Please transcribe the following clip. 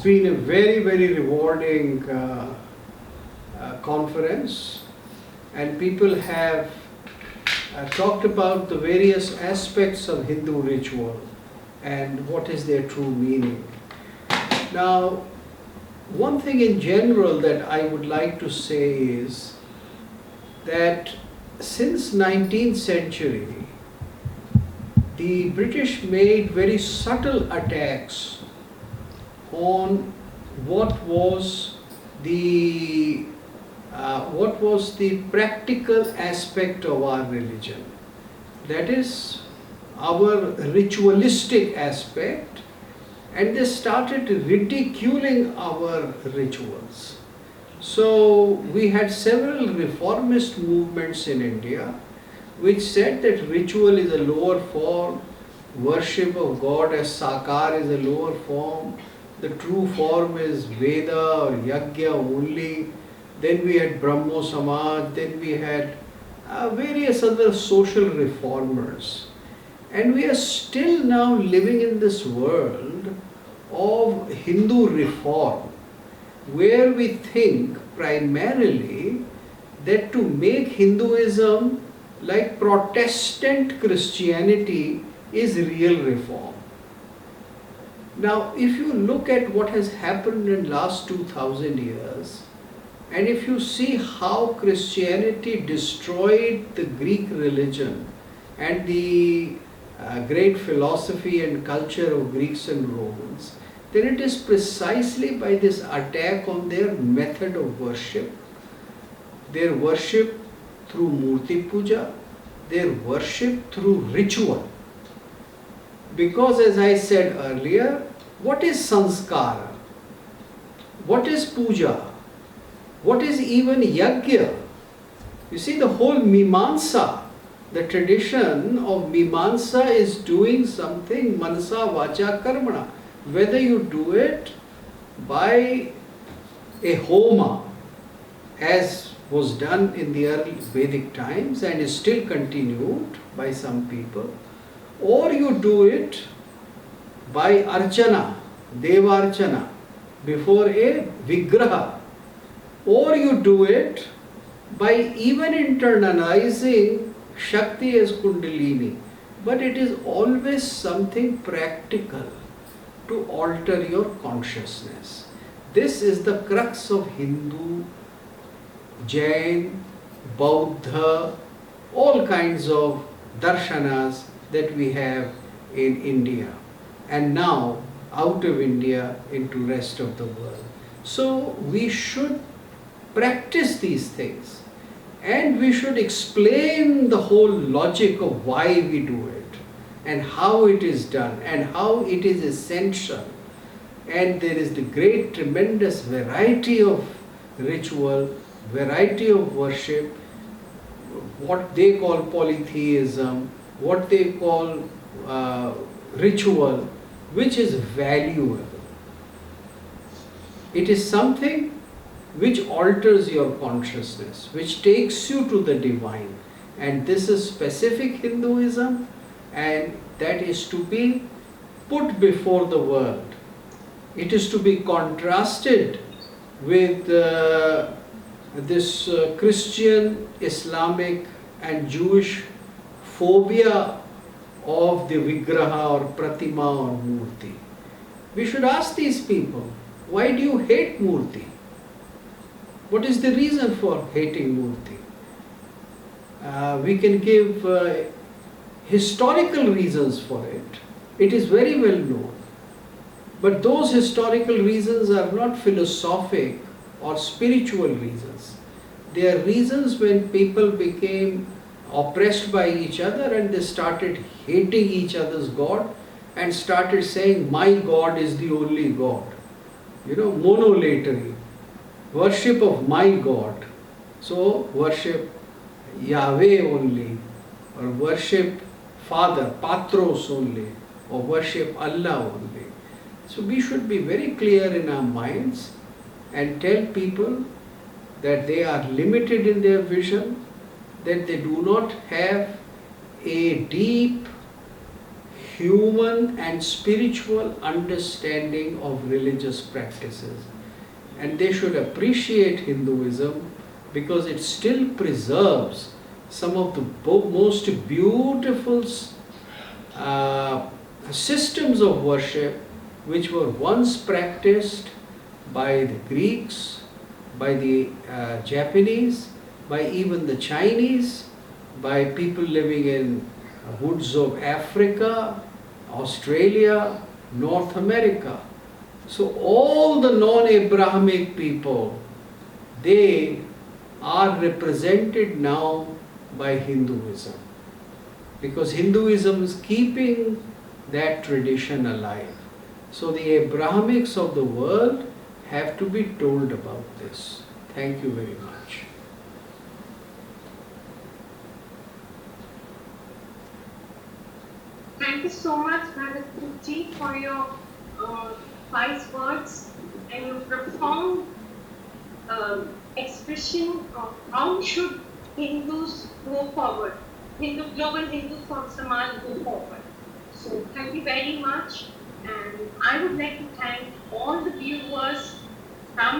It's been a very, very rewarding conference, and people have talked about the various aspects of Hindu ritual and what is their true meaning. Now, one thing in general that I would like to say is that since 19th century, the British made very subtle attacks on what was the practical aspect of our religion. That is our ritualistic aspect, and they started ridiculing our rituals. So we had several reformist movements in India which said that ritual is a lower form, worship of God as Sakar is a lower form, the true form is Veda or Yajna only. Then we had Brahmo Samaj, then we had various other social reformers. And we are still now living in this world of Hindu reform, where we think primarily that to make Hinduism like Protestant Christianity is real reform. Now, if you look at what has happened in last 2000 years, and if you see how Christianity destroyed the Greek religion and the great philosophy and culture of Greeks and Romans, then it is precisely by this attack on their method of worship, their worship through Murti Puja, their worship through ritual. Because as I said earlier, what is sanskara? What is puja? What is even yajna? You see, the whole Mimamsa, the tradition of Mimamsa is doing something manasa vacha karmana. Whether you do it by a homa, as was done in the early Vedic times and is still continued by some people, or you do it by archana, devarchana, before a vigraha, or you do it by even internalizing Shakti as Kundalini. But it is always something practical to alter your consciousness. This is the crux of Hindu, Jain, Buddha, all kinds of darshanas that we have in India, and now out of India into rest of the world. So we should practice these things, and we should explain the whole logic of why we do it and how it is done and how it is essential. And there is the great tremendous variety of ritual, variety of worship, what they call polytheism, what they call ritual, which is valuable. It is something which alters your consciousness, which takes you to the divine. And this is specific Hinduism, and that is to be put before the world. It is to be contrasted with this Christian, Islamic and Jewish phobia of the vigraha or pratima or murti. We should ask these people, why do you hate murti? What is the reason for hating murti? We can give historical reasons for it. It is very well known. But those historical reasons are not philosophic or spiritual reasons. They are reasons when people became oppressed by each other and they started hating each other's God and started saying, my God is the only God. Monolatry. Worship of my God. So worship Yahweh only, or worship Father, Patros only, or worship Allah only. So we should be very clear in our minds and tell people that they are limited in their vision, that they do not have a deep human and spiritual understanding of religious practices. And they should appreciate Hinduism because it still preserves some of the most beautiful systems of worship which were once practiced by the Greeks, by the Japanese, by even the Chinese, by people living in woods of Africa, Australia, North America. So all the non-Abrahamic people, they are represented now by Hinduism, because Hinduism is keeping that tradition alive. So the Abrahamics of the world have to be told about this. Thank you very much. Thank you so much, Bharat Ji, for your wise words and your profound expression of how should Hindus go forward, global Hindu Samaj go forward. So thank you very much, and I would like to thank all the viewers from